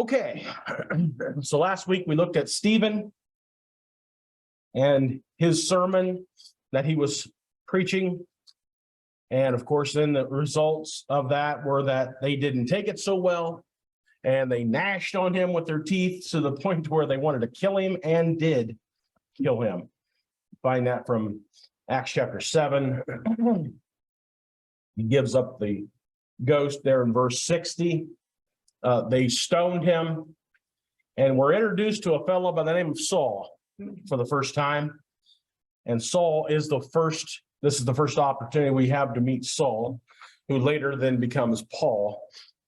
Okay, so last week we looked at Stephen and his sermon that he was preaching. And of course, then the results of that were that they didn't take it so well, and they gnashed on him with their teeth to the point where they wanted to kill him and did kill him. Find that from Acts chapter 7. He gives up the ghost there in verse 60. They stoned him, and we're introduced to a fellow by the name of Saul for the first time. And Saul is this is the first opportunity we have to meet Saul, who later then becomes Paul.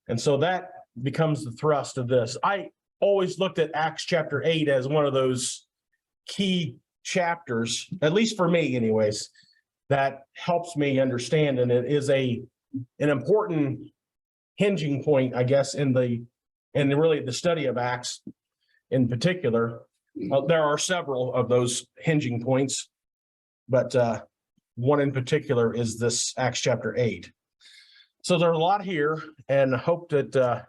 And so that becomes the thrust of this. I always looked at Acts chapter 8 as one of those key chapters, at least for me anyways, that helps me understand. And it is an important hinging point, I guess, in really the study of Acts in particular. There are several of those hinging points, but one in particular is this Acts chapter 8. So there's a lot here, and hope to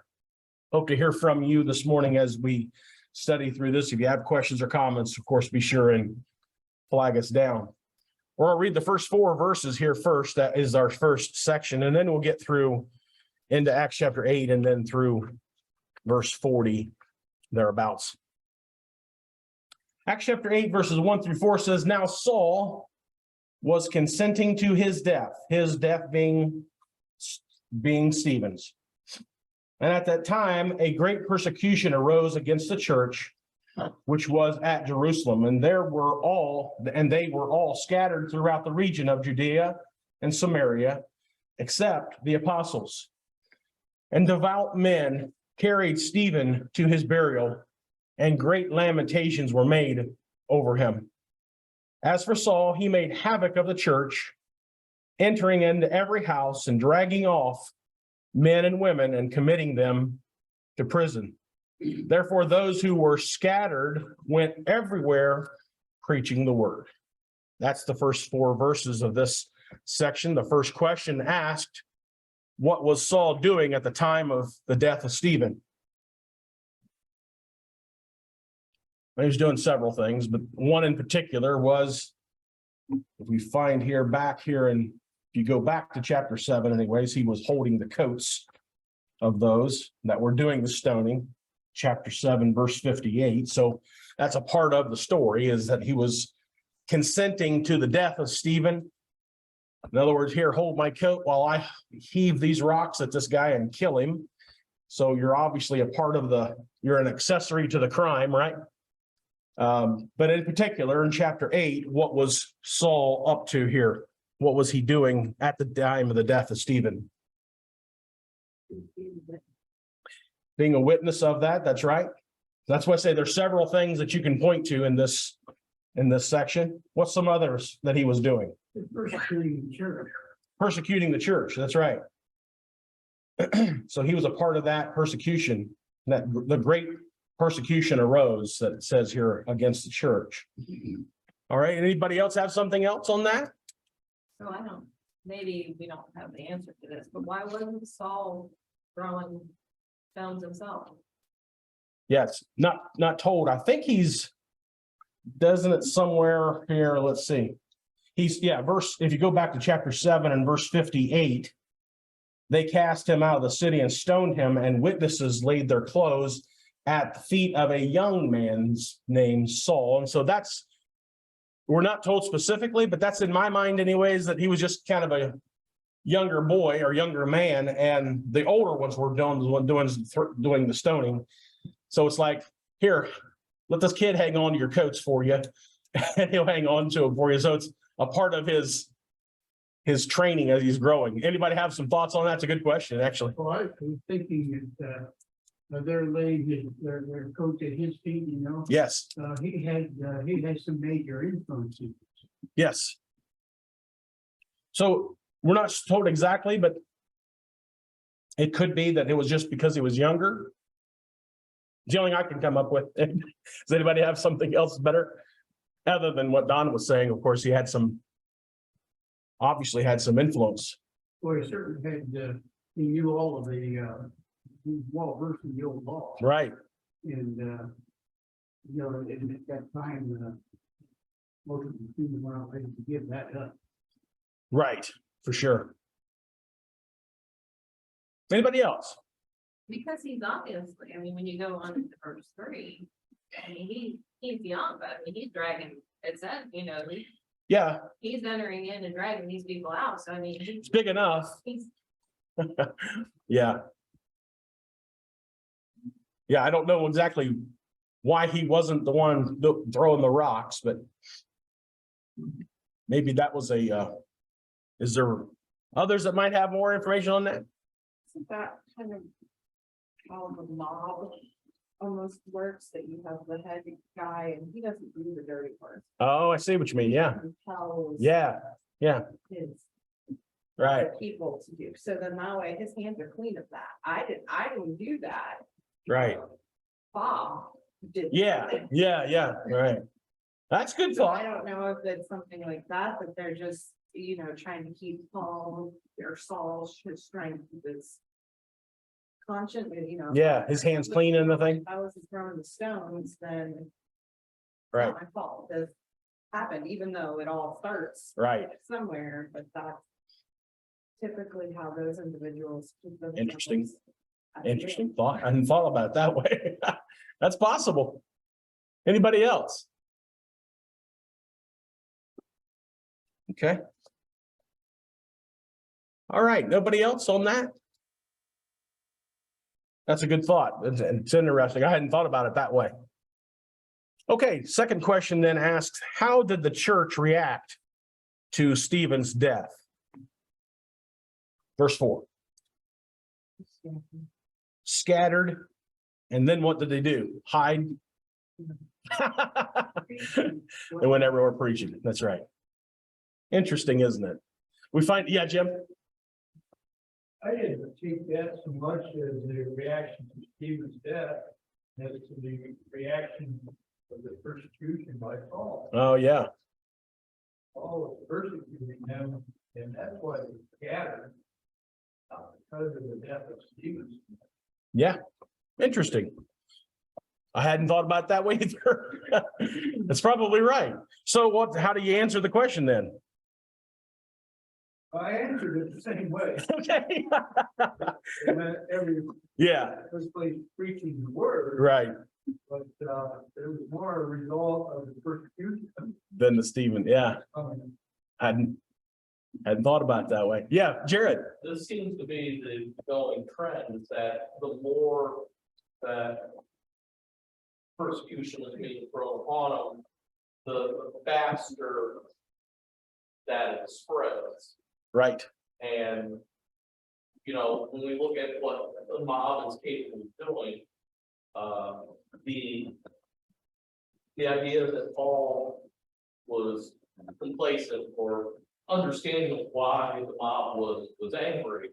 hear from you this morning as we study through this. If you have questions or comments, of course, be sure and flag us down. We'll read the first 4 verses here first. That is our first section, and then we'll get through into Acts chapter 8 and then through verse 40 thereabouts. Acts chapter 8 verses 1 through 4 says, "Now Saul was consenting to his death being Stephen's. And at that time, a great persecution arose against the church, which was at Jerusalem. And they were all scattered throughout the region of Judea and Samaria, except the apostles. And devout men carried Stephen to his burial, and great lamentations were made over him. As for Saul, he made havoc of the church, entering into every house and dragging off men and women and committing them to prison. Therefore, those who were scattered went everywhere preaching the word." That's the first 4 verses of this section. The first question asked, what was Saul doing at the time of the death of Stephen? He was doing several things, but one in particular was, if we find back here, and if you go back to chapter 7 anyways, he was holding the coats of those that were doing the stoning. Chapter 7, verse 58. So that's a part of the story, is that he was consenting to the death of Stephen. In other words, here, hold my coat while I heave these rocks at this guy and kill him. So you're obviously you're an accessory to the crime, right? But in particular, in chapter 8, what was Saul up to here? What was he doing at the time of the death of Stephen? Being a witness of that, that's right. That's why I say there's several things that you can point to in this section. What's some others that he was doing? Persecuting the church. Persecuting the church, that's right. So he was a part of that persecution, that the great persecution arose, that it says here, against the church. All right, anybody else have something else on that? So maybe we don't have the answer to this, but why wasn't Saul throwing stones himself? Yes, not told. I think doesn't it somewhere here? Let's see. If you go back to chapter 7 and verse 58, they cast him out of the city and stoned him, and witnesses laid their clothes at the feet of a young man named Saul. And so we're not told specifically, but that's in my mind anyways, that he was just kind of a younger boy or younger man, and the older ones were doing the stoning. So it's like, here, let this kid hang on to your coats for you, and he'll hang on to them for you. So it's a part of his training as he's growing. Anybody have some thoughts on that? It's a good question, actually. Well, I was thinking that they're laying their coat at his feet, you know. Yes. He had some major influences. Yes. So we're not told exactly, but it could be that it was just because he was younger. It's the only thing I can come up with. Does anybody have something else better? Other than what Don was saying, of course, he obviously had some influence. Well, he certainly had, he knew all of the he's well versed in the old law. Right, And, you know, and at that time, most of the students were not ready to give that up. right, for sure. Anybody else? Because he's obviously, I mean, when you go on to verse 3, I mean, he's young, but I mean, he's dragging, it said, you know, Yeah, he's entering in and dragging these people out, so I mean, it's big enough. he's, Yeah. Yeah, I don't know exactly why he wasn't the one throwing the rocks, but maybe that was is there others that might have more information on that? Isn't that kind of how the mob almost works, that you have the head guy and he doesn't do the dirty work? Oh, I see what you mean. Yeah, He tells yeah, his right, people to do, so then that way his hands are clean of that. I didn't do that. right. Bob did. Yeah, yeah, right. That's good So I thought. don't know if it's something like that, that they're just, you know, trying to keep Paul or Saul, his strength, his conscience, you know. Yeah, his hands clean and the thing. If I was throwing the stones, then. Right, Not my fault, this happened, even though it all starts right. somewhere, but that's typically how those individuals. keep themselves Interesting. at the Interesting end. thought. I hadn't thought about it that way. That's possible. Anybody else? Okay. All right, nobody else on that? That's a good thought. It's interesting. I hadn't thought about it that way. Okay, second question then asks, how did the church react to Stephen's death? Verse 4. Scattered. And then what did they do? Hide. They went everywhere preaching. That's right. Interesting, isn't it? We find, yeah, Jim? I didn't take that so much as the reaction to Stephen's death, as to the reaction of the persecution by Paul. Oh, yeah. Paul was persecuting them, and that's why they scattered. Because of the death of Stephen. Yeah. Interesting. I hadn't thought about it that way either. That's probably right. So how do you answer the question then? I answered it the same way. Okay. And then every Yeah, first place preaching the word, right. but it was more a result of the persecution. Then the Stephen, yeah, hadn't thought about it that way. Yeah, Jared. This seems to be the going trend, is that the more that persecution is being thrown upon them, the faster that it spreads. Right. And, you know, when we look at what the mob is capable of doing, the idea that Paul was complacent or understanding of why the mob was angry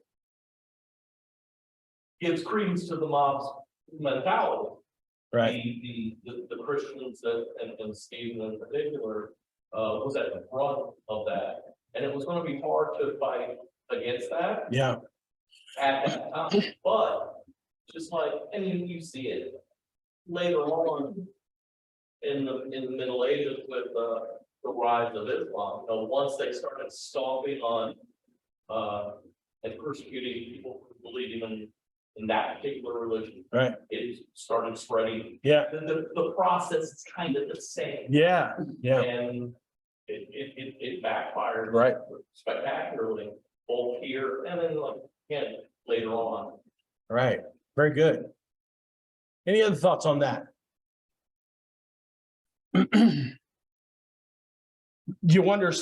gives credence to the mob's mentality. Right. The Christians and Stephen in particular was at the front of that, and it was going to be hard to fight against that Yeah. at that time. But just like, and you see it later on in the Middle Ages with the rise of Islam. You know, once they started stomping on and persecuting people who believing in that particular religion, Right. it started spreading. Yeah. The process is kind of the same. Yeah. Yeah. And it backfired Right. spectacularly, both here and then like again later on. Right. Very good. Any other thoughts on that? I wonder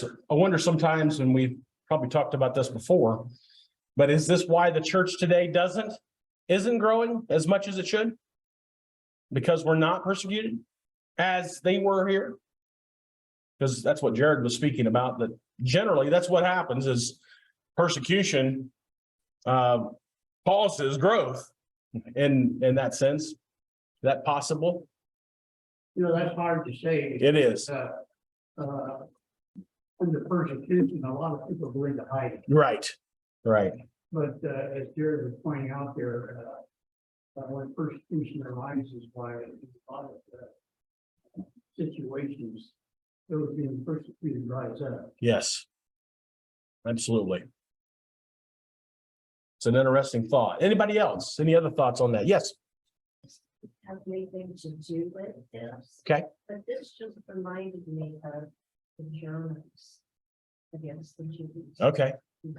sometimes, and we've probably talked about this before, but is this why the church today isn't growing as much as it should? Because we're not persecuted as they were here? Because that's what Jared was speaking about, that generally that's what happens is persecution causes growth in that sense. Is that possible? You know, that's hard to say. It is. Under persecution, a lot of people go into hiding, Right. Right. but as Jared was pointing out there, when persecution arises by a lot of situations, those being persecuted rise up. Yes. Absolutely. It's an interesting thought. Anybody else? Any other thoughts on that? Yes. Have anything to do with this. Okay. But this just reminded me of the Germans against the Jews. Okay.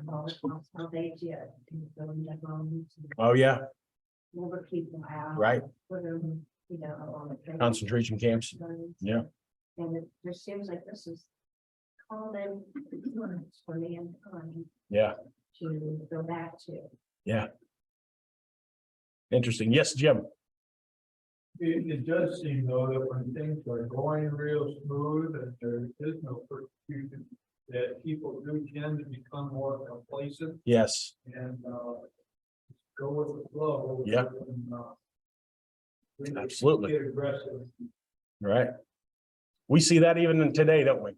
How they did, going to homes, Oh, yeah. move people out. Right. Put them, you know, on the. Concentration camps. Yeah. And it just seems like this is common occurrence for mankind Yeah. to go back to. Yeah. Interesting. Yes, Jim. It does seem though that when things are going real smooth and there is no persecution, that people do tend to become more complacent Yes. and go with the flow. Yeah. Really Absolutely. Get aggressive. Right. We see that even in today, don't we?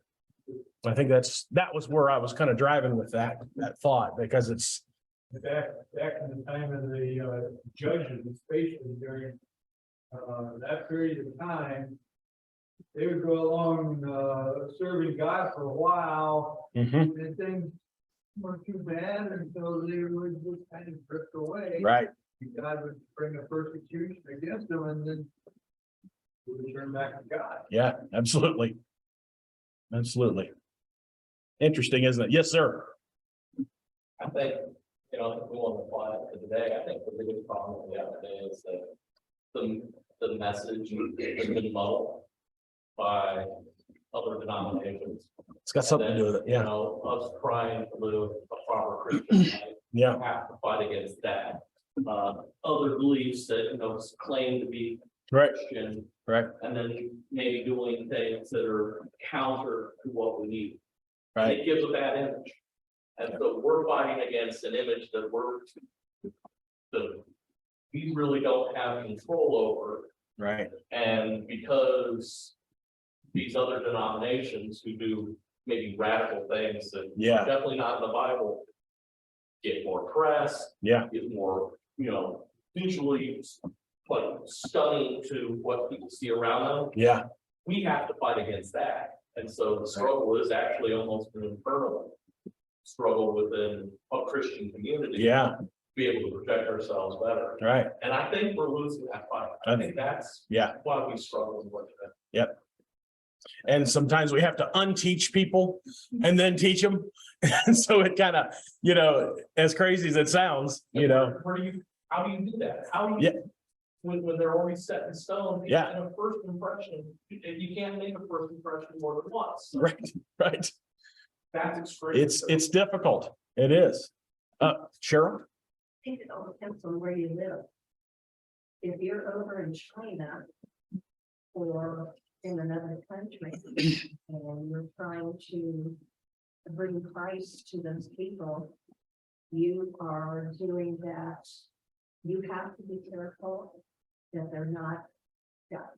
I think that was where I was kind of driving with that thought, because it's, Back in the time of the judges, especially during that period of time, they would go along serving God for a while, Mhm. and things weren't too bad, and so they would just kind of drift away. right. God would bring a persecution against them, and then they would turn back to God. Yeah, absolutely. Absolutely. Interesting, isn't it? Yes, sir. I think, you know, if we want to apply it to today, I think the biggest problem we have today is that the message has been muddled by other denominations. It's got something to do with it. You Yeah. know, us trying to live a proper Christian life, Yeah. have to fight against that. Other beliefs that, you know, claim to be Right. Christian, Right. and then maybe doing things that are counter to what we need. And Right. it gives a bad image. And so we're fighting against an image that we really don't have control over. Right. And because these other denominations who do maybe radical things that Yeah. are definitely not in the Bible get more press, Yeah. get more, you know, visually like stunning to what people see around them. Yeah. We have to fight against that. And so the struggle is actually almost an internal struggle within a Christian community. Yeah. to Be able to protect ourselves better. Right. And I think we're losing that fight. I think that's Yeah. why we struggle with it. And sometimes we have to unteach people and then teach them. And so it kind of, you know, as crazy as it sounds, you know, How do you do that? How do you? Yeah. When they're already set in stone. Yeah. And a first impression, you can't make a first impression more than once. right. Right. That's extreme. It's difficult. It is. Cheryl? I think it all depends on where you live. If you're over in China or in another country and you're trying to bring Christ to those people, you are doing that. You have to be careful that they're not got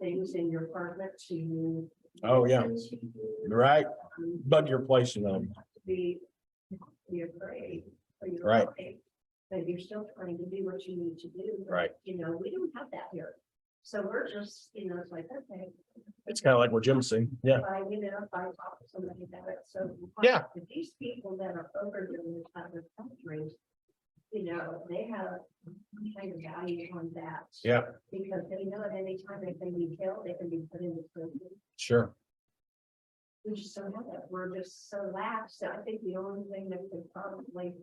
things in your apartment to. Oh, yeah. Right. Bug your place in them. Be afraid. For your Right. life, but you're still trying to do what you need to do. but, Right. You know, we don't have that here. So we're just, you know, it's like, okay. It's kind of like what Jim's saying. Yeah. If I talk to somebody about it, so. Yeah. If these people that are over in other countries, you know, they have kind of value on that. Yeah. Because they know at any time they can be killed, they can be put into prison. Sure. We just don't have that. We're just so lax. I think the only thing that could probably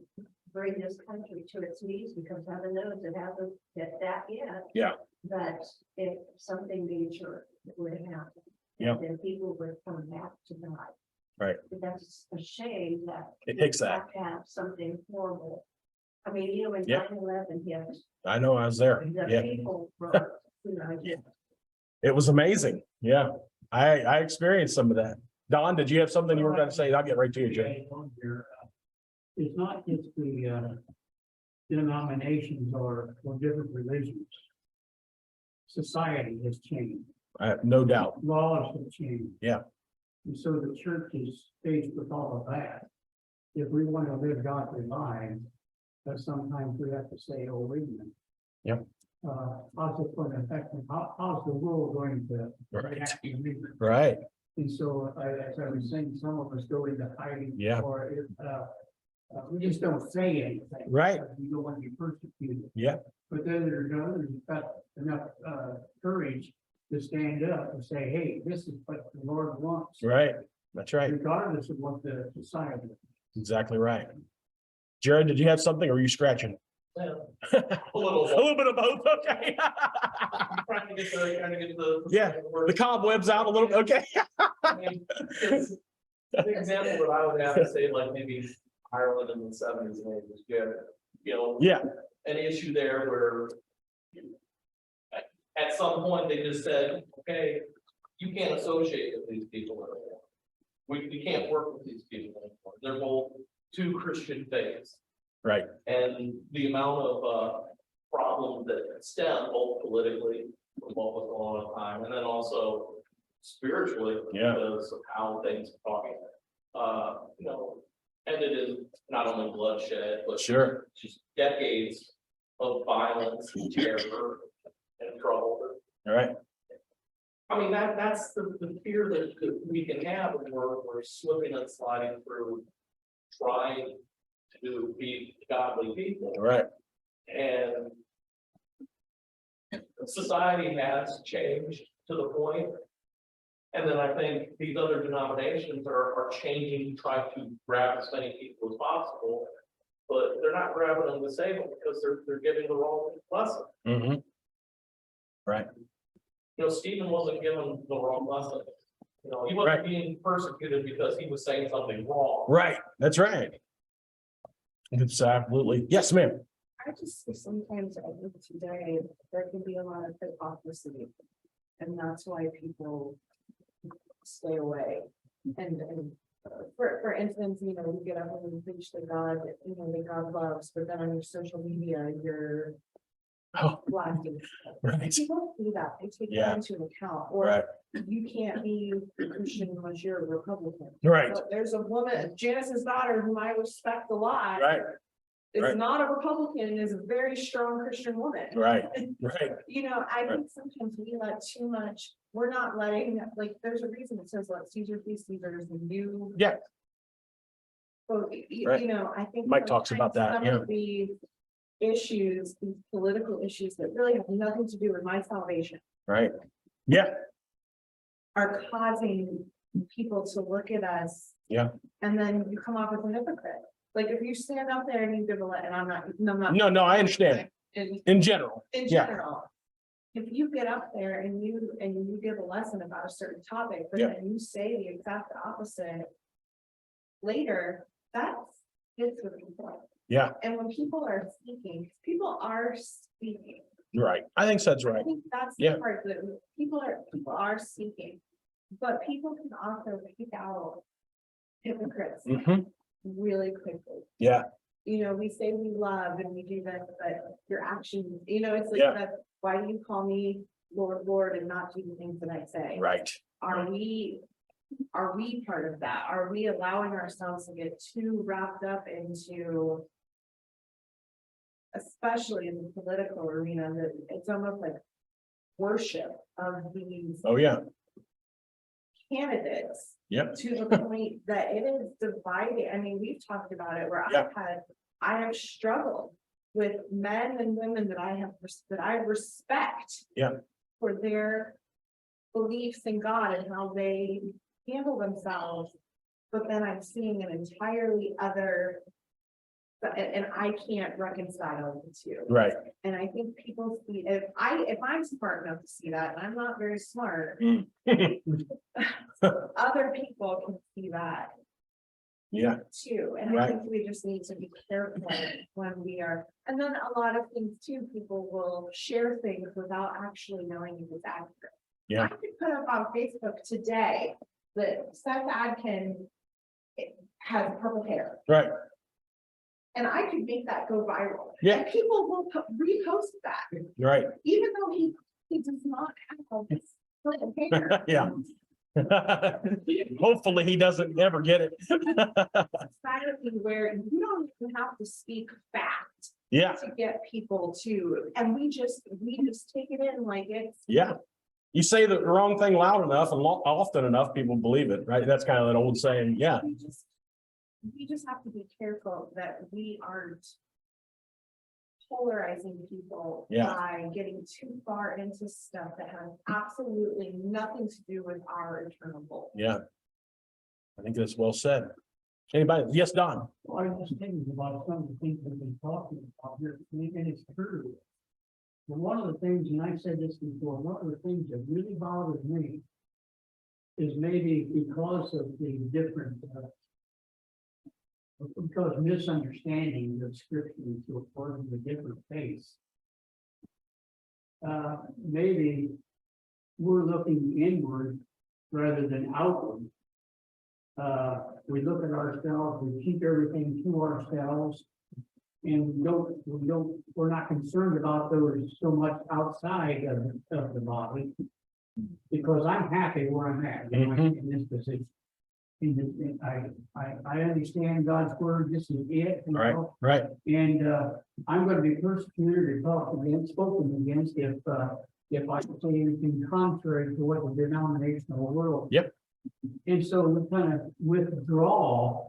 bring this country to its knees, because heaven knows it hasn't hit that yet. Yeah. But if something major would happen. Yeah. Then people would come back to God. Right. But that's a shame that. It takes we that. have to have something horrible. I mean, you know, when Yeah. 9/11 hit, I know I was there. the Yeah. people were, you know. Yeah. It was amazing. Yeah. I experienced some of that. Don, did you have something you were going to say? I'll get right to you, Jim. It's not just the denominations or different religions. Society has changed, No doubt. laws have changed. Yeah. And so the church is faced with all of that. If we want to live godly lives, but sometimes we have to say, oh, wait a minute. Yep. How's it going to affect them? How's the world going to Right. react to me? Right. And so, as I was saying, some of us go into hiding. Yeah. Or we just don't say anything. Right. We don't want to be persecuted. Yeah. But then there's others who've got enough courage to stand up and say, hey, this is what the Lord wants. Right. That's right. Regardless of what the society. Exactly right. Jared, did you have something or are you scratching? Yeah. A little bit of both. Okay. Trying to get the. Yeah, the cobwebs out a little. Okay. I mean, it's the example that I would have to say, like maybe Ireland in the '70s, maybe was good. You know, Yeah. an issue there where at some point they just said, okay, you can't associate with these people anymore. We can't work with these people anymore. They're both two Christian faiths. Right. And the amount of problems that stem both politically from what was going on at the time, and then also spiritually, Yeah. because of how things are talking. You know, ended in not only bloodshed, but Sure. just decades of violence and terror and trouble. All right. I mean, that's the fear that we can have when we're slipping and sliding through trying to be godly people. All right. And society has changed to the point. And then I think these other denominations are changing, to try to grab as many people as possible. But they're not grabbing them to save them because they're giving the wrong lesson. Mm-hmm. Right. You know, Stephen wasn't given the wrong lesson. You know, he wasn't being persecuted because he was saying something wrong. Right. That's right. It's absolutely. Yes, ma'am. I just sometimes I think today there can be a lot of hypocrisy. And that's why people stay away. And for instance, you know, you get up and you preach the God, you know, that God loves, but then on your social media, you're Oh, blasting. right. People do that. They take Yeah. that into account. Or Right. you can't be a Christian unless you're a Republican. Right. But there's a woman, Janice's daughter, whom I respect a lot. Right. Is Right. not a Republican and is a very strong Christian woman. Right. Right. You know, I think sometimes we let too much, we're not letting, like, there's a reason it says let Caesar be Caesar's and you. Yeah. So, Right. you know, I think. Mike talks about that, sometimes some of these issues, these political issues that really have nothing to do with my salvation Right. Yeah. are causing people to look at us. Yeah. And then you come off as a hypocrite. Like if you stand up there and you give a and I'm not. No, I understand. In general. In Yeah. general. If you get up there and you give a lesson about a certain topic, but Yeah. then you say the exact opposite. Later, that's it's the point. Yeah. And when people are speaking, people are speaking. Right. I think that's I right. think that's Yeah. the part that people are speaking. But people can also pick out hypocrites Mm-hmm. really quickly. Yeah. You know, we say we love and we do this, but your actions, you know, it's like Yeah. that, why do you call me Lord, Lord, and not do the things that I say? Right. Are we part of that? Are we allowing ourselves to get too wrapped up into, especially in the political arena, that it's almost like worship of these Oh, yeah. candidates? Yep. To the point that it is dividing. I mean, we've talked about it where Yeah. I have struggled with men and women that I respect. Yeah. For their beliefs in God and how they handle themselves. But then I'm seeing an entirely other, and I can't reconcile the two. Right. And I think people see, if I'm smart enough to see that, and I'm not very smart, other people can see that Yeah. too. And I Right. think we just need to be careful when we are, and then a lot of things too, people will share things without actually knowing if it's accurate. Yeah. I could put up on Facebook today that Seth Adkins has purple hair. Right. And I could make that go viral. Yeah. And people will repost that, Right. even though he does not have this purple hair. Yeah. Hopefully he doesn't ever get it. Society where you don't even have to speak fact Yeah, to get people to, and we just take it in like it's. yeah. You say the wrong thing loud enough and often enough, people believe it, right? That's kind of that old saying, yeah. We just have to be careful that we aren't polarizing people Yeah. by getting too far into stuff that has absolutely nothing to do with our internal goal. Yeah. I think that's well said. Anybody? Yes, Don? Well, I was just thinking about some of the things we've been talking about here, and it's true. But one of the things, and I said this before, one of the things that really bothers me is maybe because of the different, because misunderstanding of scripture to according to different faiths. Maybe we're looking inward rather than outward. We look at ourselves, we keep everything to ourselves. And we're not concerned about those so much outside of the body. Because I'm happy where I'm at, you know, in this position. I understand God's word, this is it. You Right, know? right. And I'm gonna be persecuted or talked against, spoken against if I say anything contrary to what the denominational world. Yep. And so we kind of withdraw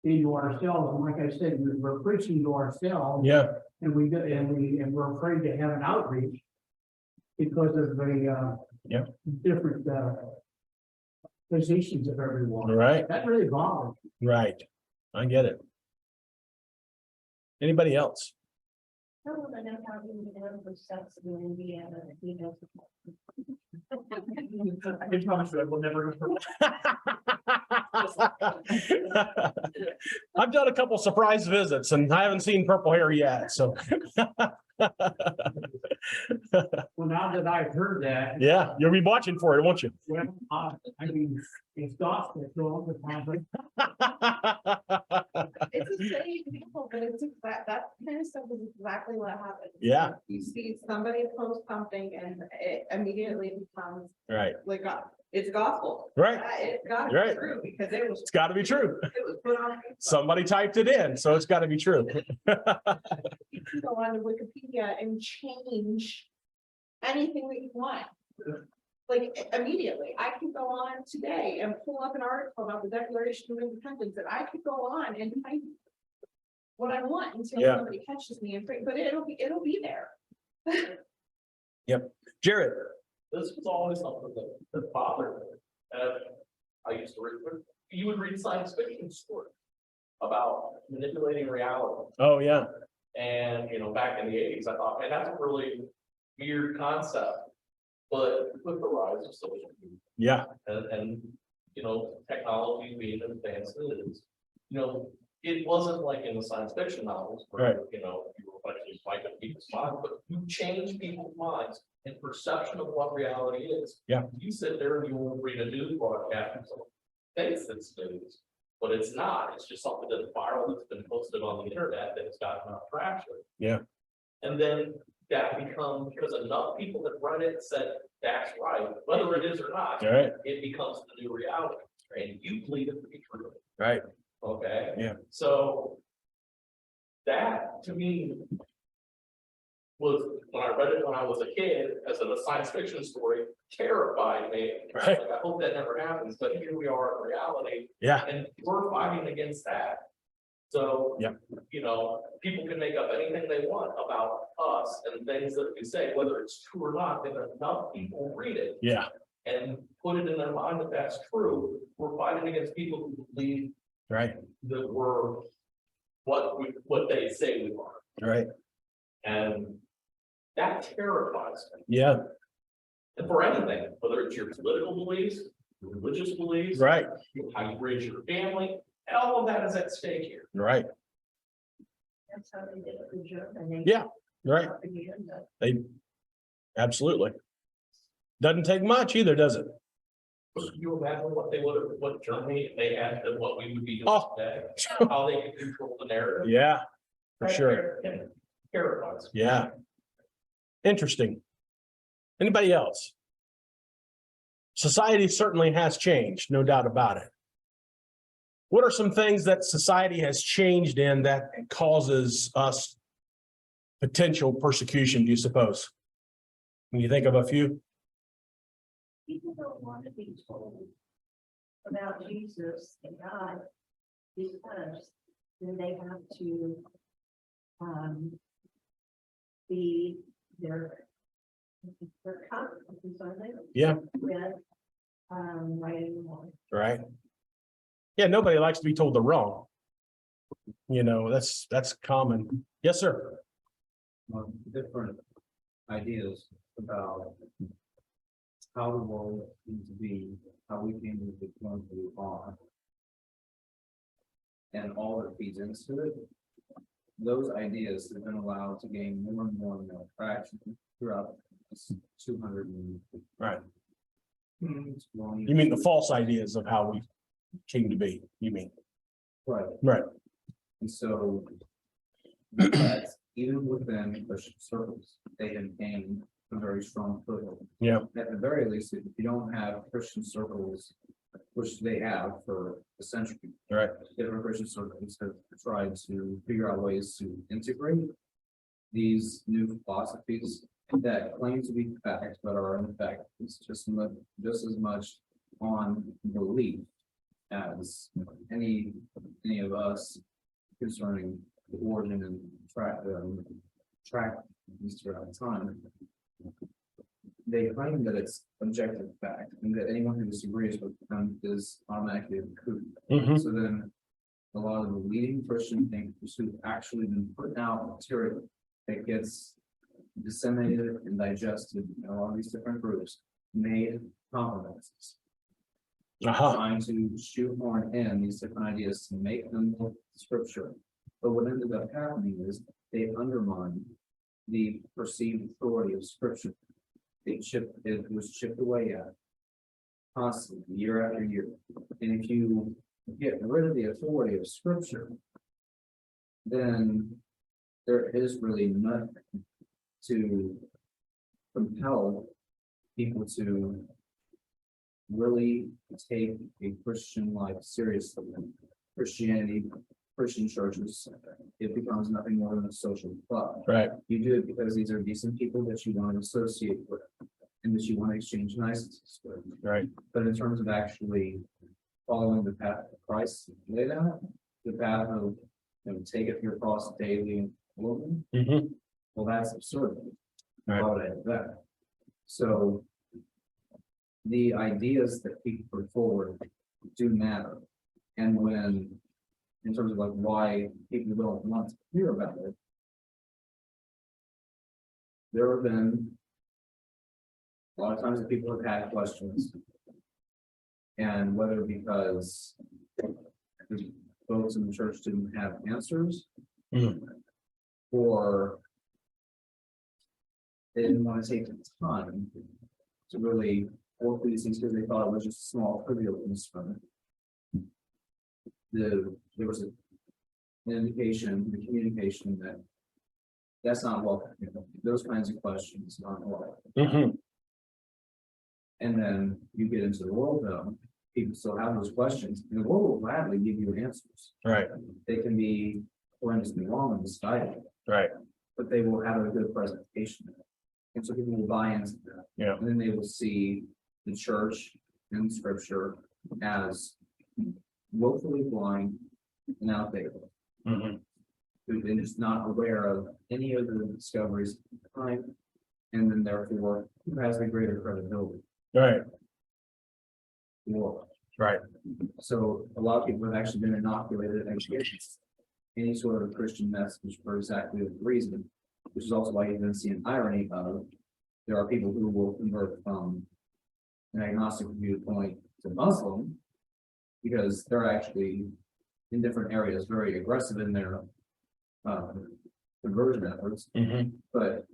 into ourselves, and like I said, we're preaching to ourselves. Yeah, And we're afraid to have an outreach because of the different positions of everyone. right, That really bothers me. right. I get it. Anybody else? I want to know how you know for sex in Indiana, you know. I can promise you I will never. I've done a couple surprise visits and I haven't seen purple hair yet, so. Well, now that I've heard that. Yeah, you'll be watching for it, won't you? Well, I mean, it's gospel, so all the time, It's the same example, but it's that kind of stuff is exactly what happens. Yeah. You see somebody post something and it immediately becomes Right, like, it's gospel. right. It's gotta Right. be true because it was It's got to be true. put on. Facebook. Somebody typed it in, so it's got to be true. You can go on to Wikipedia and change anything that you want. Like immediately, I could go on today and pull up an article about the Declaration of Independence, and I could go on and type what I want until Yeah. somebody catches me and but it'll be there. Jared? This was always something that bothered me. I used to read, you would read science fiction stories about manipulating reality. Oh, yeah. And, back in the 80s, I thought, man, that's a really weird concept. But with the rise of social media Yeah, and technology being as advanced as it is, it wasn't like in the science fiction novels where, Right. you were actually fighting people's minds, but you change people's minds and perception of what reality is. Yeah. You sit there and you will read a news broadcast and so thinks it's news, but it's not. It's just something that's viral that's been posted on the internet that has got enough traction. Yeah. And then that becomes, because enough people that read it said, that's right, whether it is or not, all right, it becomes the new reality, and you believe it to be true, right. okay? Yeah. So that, to me, was, when I read it when I was a kid, as a science fiction story, terrified me. Right. Like, I hope that never happens, but here we are in reality, Yeah, and we're fighting against that. So, Yeah. People can make up anything they want about us and things that we say, whether it's true or not, if enough people read it yeah, and put it in their mind that that's true, we're fighting against people who believe right, that we're what they say we are. right. And that terrifies me. Yeah, And for anything, whether it's your political beliefs, your religious beliefs, right, how you raise your family, all of that is at stake here. right. That's how they did it in Germany. Yeah, right. Propaganda. They, absolutely. Doesn't take much either, does it? Can you imagine what what Germany, if they had than what we would be doing Oh. today? How they could control the narrative? Yeah, for sure. Terrifies. Yeah. Interesting. Anybody else? Society certainly has changed, no doubt about it. What are some things that society has changed in that causes us potential persecution do you suppose? When you think of a few? People don't want to be told about Jesus and God because then they have to be their consequences, are they? Yeah. With right anymore. Right. Yeah, nobody likes to be told they're wrong. You know, that's common. Yes, sir. Different ideas about how the world came to be, how we came to the point we are, and all that feeds into it. Those ideas have been allowed to gain more and more traction throughout this 200 and Right. long You mean the false ideas of how we came to be, you mean? right. Right. And so, but even within Christian circles, they have gained a very strong foothold. Yeah. At the very least, if you don't have Christian circles, which they have for a century. Right. Different Christian circles have tried to figure out ways to integrate these new philosophies that claim to be fact, but are in fact, it's just as much on belief as any of us concerning the origin and track these throughout time. They claim that it's objective fact and that anyone who disagrees with them is automatically a kook. Mhm. So then a lot of the leading Christian thinkers who've actually been putting out material that gets disseminated and digested in a lot of these different groups made compromises. Uh-huh. Trying to shoehorn in these different ideas to make them scripture. But what ended up happening is they undermined the perceived authority of scripture. It was chipped away at constantly, year after year. And if you get rid of the authority of scripture, then there is really nothing to compel people to really take a Christian life seriously. Christianity, Christian churches, it becomes nothing more than a social club. Right. You do it because these are decent people that you want to associate with and that you want to exchange niceties with. Right. But in terms of actually following the path of Christ laid out, the path of, take up your cross daily and follow me, Mhm. well, that's absurd. Right. Why would I do that? So the ideas that people put forward do matter. And when, in terms of like why people don't want to hear about it, there have been a lot of times that people have had questions. And whether because the folks in the church didn't have answers, Mhm. or they didn't want to take the time to really work through these things because they thought it was just a small trivial concern. There was an indication, the communication that that's not welcome. Those kinds of questions aren't welcome. Mhm. And then you get into the world though, people still have those questions, and the world will gladly give you answers. Right. They can be horrendously wrong and misguided, Right. but they will have a good presentation. And so people will buy into that. Yeah. And then they will see the church and scripture as woefully blind and outdated. Mhm. Who've been just not aware of any of the discoveries of the time, and then therefore who has the greater credibility. Right. More. Right. So a lot of people have actually been inoculated against any sort of Christian message for exactly the reason, which is also why you then see an irony of there are people who will convert from an agnostic viewpoint to Muslim because they're actually in different areas very aggressive in their conversion efforts, Mhm. but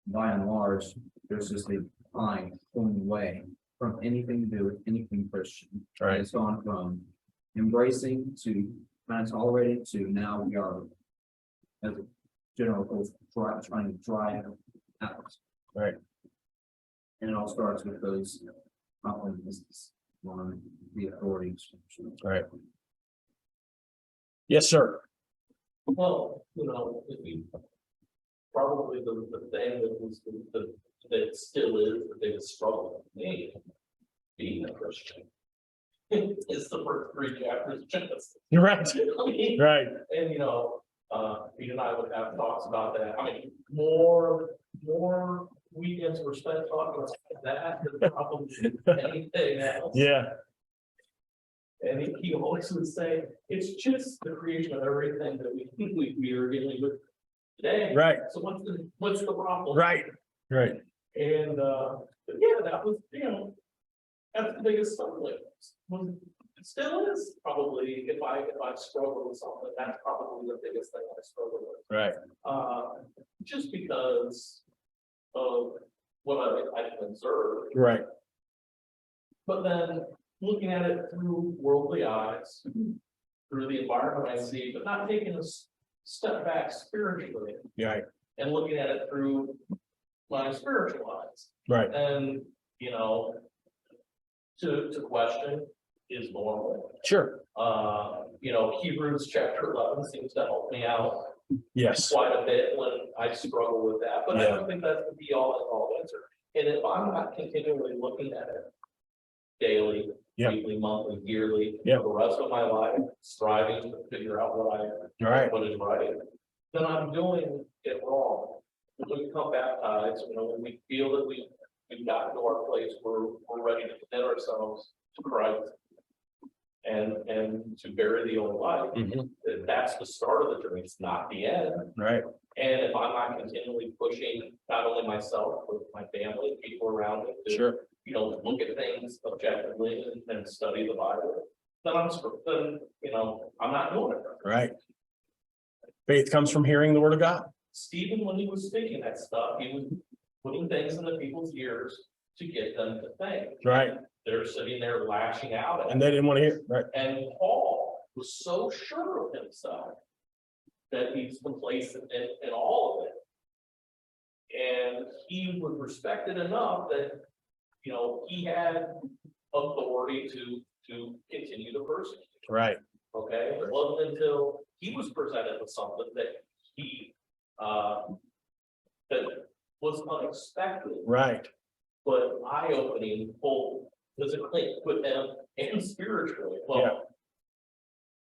by and large, there's just a line pulling away from anything to do with anything Christian. Right. It's gone from embracing to kind of tolerating to now we are, as a general culture, trying to drive out. Right. And it all starts with those compromises on the authorities. Right. Yes, sir. Well, if probably the thing that was that still is the biggest struggle for me, being a Christian. Is the first 3 chapters of Genesis. You're right, I mean, right, and Pete and I would have talks about that. I mean, more weekends were spent talking about that than probably anything else. yeah, And he always would say, it's just the creation of everything that we are dealing with today. right, So what's the problem? right, right, And but yeah, that was, that's the biggest stumbling. It still is probably, if I struggle with something, that's probably the biggest thing I struggle with. right, Just because of what I can observe, right, but then looking at it through worldly eyes, through the environment I see, but not taking a step back spiritually right, and looking at it through my spiritual eyes. right, And, to question is normal. sure, Hebrews chapter 11 seems to help me out yes, quite a bit when I struggle with that, but I Yeah. don't think that's the be all and all answer. And if I'm not continually looking at it daily, Yeah. weekly, monthly, yearly, Yeah. for the rest of my life, striving to figure out what right, is right, then I'm doing it wrong. When we become baptized, when we feel that we've gotten to our place where we're ready to commit ourselves to Christ and to bury the old life, mhm, that's the start of the journey. It's not the end. right, And if I'm not continually pushing not only myself, but my family, people around me to, sure, look at things objectively and study the Bible, then I'm not doing it. right. Faith comes from hearing the word of God. Stephen, when he was speaking that stuff, he was putting things into people's ears to get them to think. Right. They're sitting there lashing out at And they didn't want to hear, right, And Paul was so sure of himself that he's complacent in all of it. And he was respected enough that, he had authority to continue to persecute. right, Okay, it wasn't until he was presented with something that he, that was unexpected, right, but eye-opening, both physically with him and spiritually. Yeah. Well,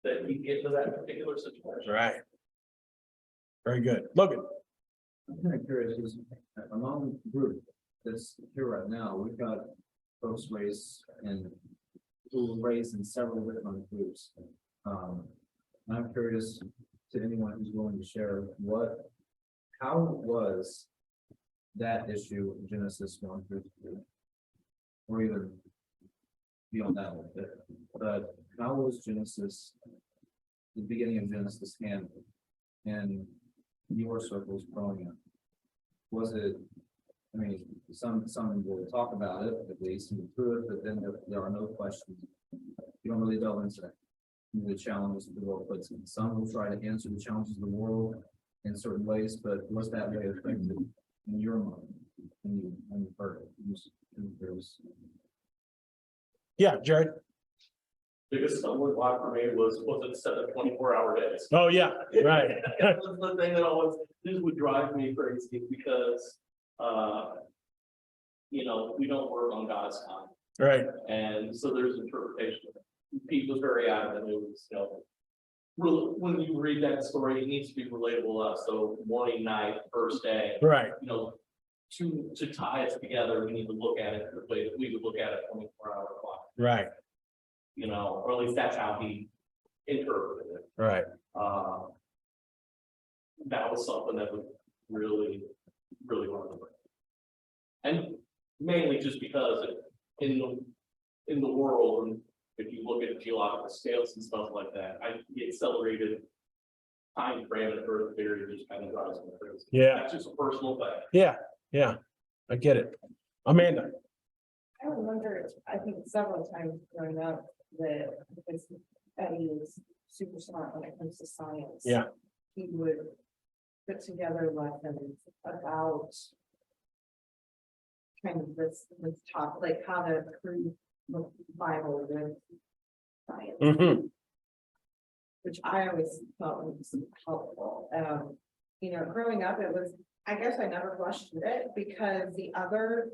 that he get into that particular situation. right. Very good. Logan, I'm kind of curious, is among the group that's here right now, we've got folks raised who were raised in several different groups. I'm curious to anyone who's willing to share how was that issue in Genesis 1-3, or even beyond that a little bit, but how was the beginning of Genesis handled in your circles growing up? Was it, some will talk about it, at least, and through it, but then there are no questions. You don't really delve into the challenges the world puts in. Some will try to answer the challenges of the world in certain ways, but was that way effective in your mind when you heard it? yeah, Jared. Biggest stumbling block for me was it set of 24-hour days. Oh, yeah, right, That was the thing that always, this would drive me crazy because, we don't work on God's time. right, And so there's interpretation. Pete was very adamant. It was, when you read that story, it needs to be relatable to us. So morning, night, first day, right, to tie it together, we need to look at it the way that we would look at a 24-hour clock, right, or at least that's how he interpreted it. right, That was something that was really, really hard to break. And mainly just because in the world, and if you look at geological scales and stuff like that, the accelerated time frame and Earth theory just kind of drives me crazy. yeah, That's just a personal thing. yeah, I get it. Amanda, I remember, I think several times growing up that because Eddie was super smart when it comes to science. Yeah. He would put together lessons about kind of this top, like how to prove the Bible with science, mhm, which I always thought was helpful. Growing up, it was I guess I never questioned it because the other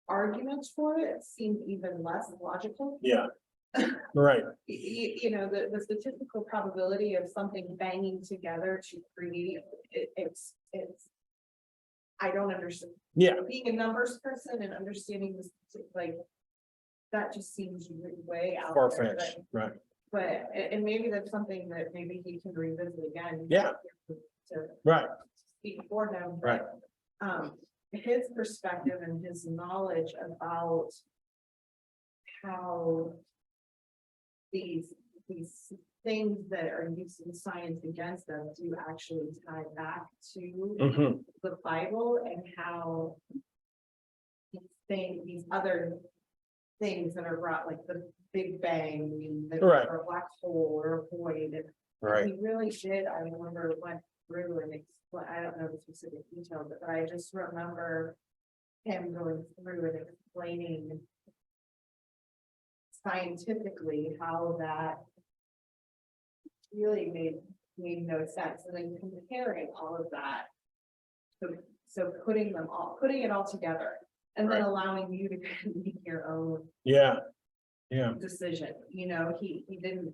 arguments for it seemed even less logical. Yeah. Right, You know, the statistical probability of something banging together to create, it's, I don't understand. yeah, Being a numbers person and understanding this, like, that just seems way out there, far-fetched, right, but, and maybe that's something that maybe he can revisit again. Yeah. To right, speak for him. right, His perspective and his knowledge about how these things that are used in science against them do actually tie back to mhm, the Bible and how these other things that are brought, like the Big Bang, Right. or a black hole or a void. And right, he really did, I remember went through and explain, I don't know the specific details, but I just remember him going through and explaining scientifically how that really made no sense, and then comparing all of that. So putting it all together, and then Right. allowing you to kind of make your own yeah, yeah, decision, you know, he didn't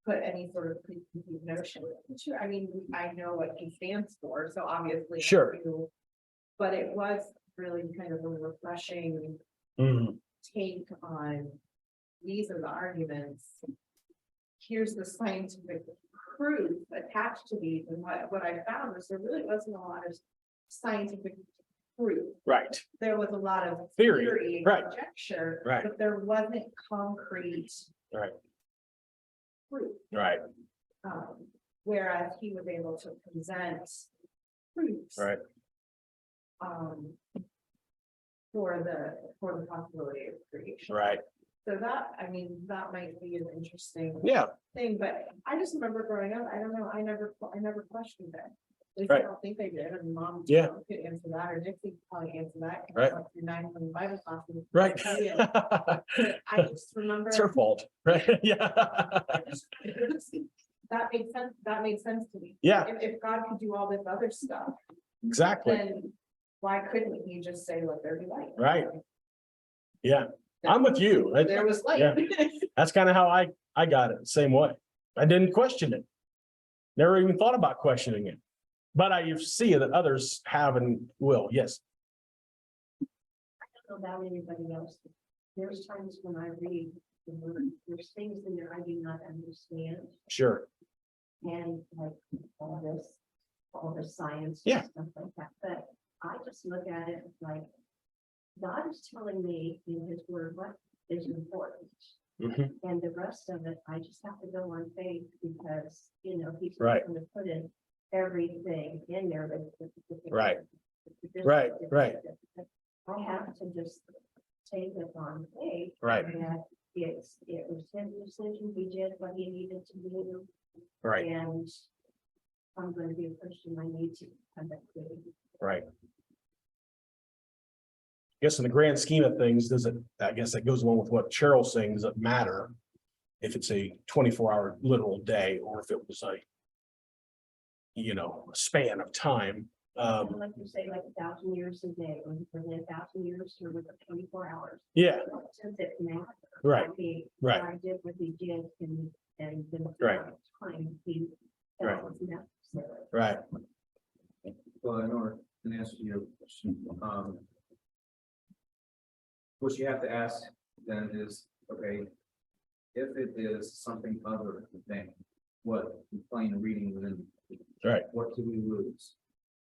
put any sort of preconceived notion. Sure, I mean, I know what he stands for, so obviously. I Sure. do, but it was really kind of a refreshing mhm, take on, these are the arguments. Here's the scientific proof attached to these, and what I found was there really wasn't a lot of scientific proof. right, There was a lot of Theory, theory and right. conjecture, Right. but there wasn't concrete Right. proof. right, Whereas he was able to present proofs. right, For the possibility of creation. right, So that, I mean, that might be an interesting yeah, thing, but I just remember growing up, I don't know, I never questioned it. At least Right. I don't think they did, and mom. Yeah. Could answer that, or Dixie could probably answer that. 'cause Right. I went through 9 from the Bible classes. right. But I just remember. It's her fault, right, yeah, That made sense to me. yeah, If God could do all this other stuff, exactly, then why couldn't he just say, let there be light? Right. yeah, I'm with you. There was light. Yeah. That's kind of how I got it, same way. I didn't question it. Never even thought about questioning it. But I see that others have and will, yes, I don't know about anybody else. There's times when I read the word, there's things in there I do not understand, sure, and like all this science. Yeah. And stuff like that, but I just look at it like, God is telling me in his word what is important. mhm, And the rest of it, I just have to go on faith because, you know, he's not Right. going to put in everything in there. Right. Right, right. I have to just take it on faith. right, That it was his decision, he did what he needed to do, right, and I'm going to be a Christian, I need to come back to it. right. Guess in the grand scheme of things, I guess that goes along with what Cheryl's saying, does it matter if it's a 24-hour literal day or if it was a, a span of time? And like you say, like 1,000 years a day, or within 1,000 years, or within 24 hours. Yeah, Since it matters. right, I mean, right. I did what he did and then. Right. Time he. Right. felt was necessary. right, Well, in order to answer your question, what you have to ask then is, okay, if it is something other than what the plain reading within. Right. What do we lose?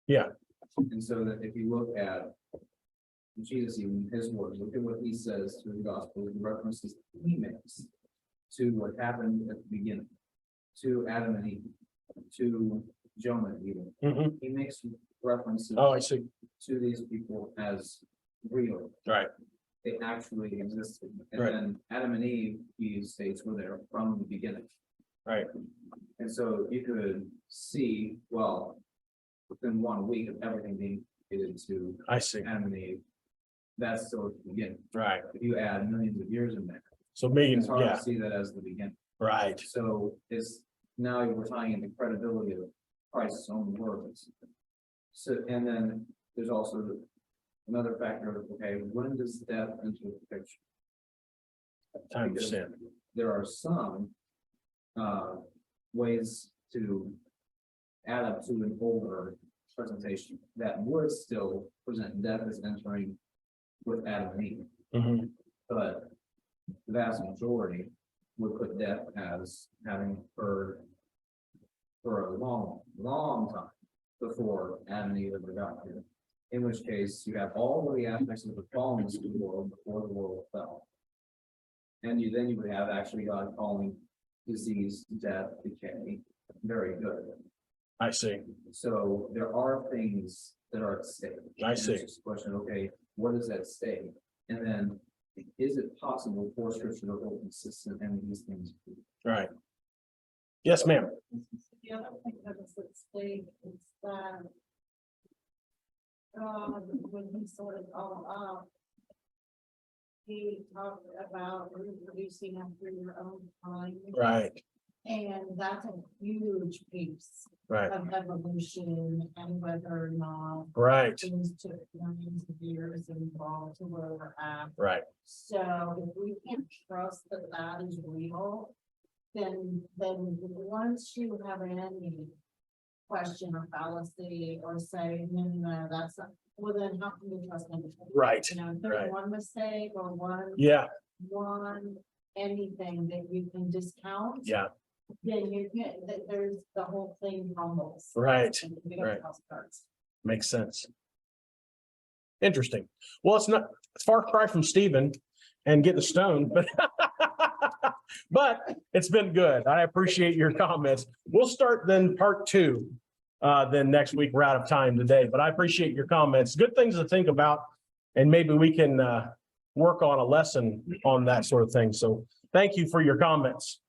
Yeah. And so that if you look at Jesus, even his words, look at what he says through the gospel, the references he makes to what happened at the beginning, to Adam and Eve, to Jonah even. mhm. He makes references Oh, I see, to these people as real. right, They actually existed. And Right. then Adam and Eve, he states, were there from the beginning. right, And so you could see, well, within 1 week of everything being created to I see, Adam and Eve, that's still the beginning. right. If you add millions of years in there, So millions, it's hard yeah, to see that as the beginning. right, So it's now we're tying in the credibility of Christ's own words. So, and then there's also another factor of, okay, when does death enter the picture? Time of sin. There are some ways to add up to an older presentation that would still present death as entering with Adam and Eve, Mhm. but the vast majority would put death as having occurred for a long, long time before Adam and Eve ever got here. In which case, you have all of the aspects of the fallenness of the world before the world fell. And you would have actually God calling disease, death, decay, very good. I see. So there are things that are at stake. I And see. it's just a question, okay, what is at stake? And then, is it possible for scripture to hold consistent and these things? Right. Yes, ma'am. The other thing that is at stake is that when he sorted all up, he talked about reproducing after your own time. Right, And that's a huge piece right, of evolution and whether or not right, things took millions of years involved to where we're at. right. So if we can't trust that that is real, then once you have any question or fallacy or say, no, that's not, well, then how can you trust anything? Right, You know, if right. there's one mistake or Yeah, one, anything that you can discount. yeah, Then you can, there's the whole thing crumbles. right. And we got right. house cards. Makes sense. Interesting. Well, it's far cry from Stephen and getting stoned, but but it's been good. I appreciate your comments. We'll start then part 2. Then next week. We're out of time today, but I appreciate your comments. Good things to think about. And maybe we can work on a lesson on that sort of thing. So thank you for your comments.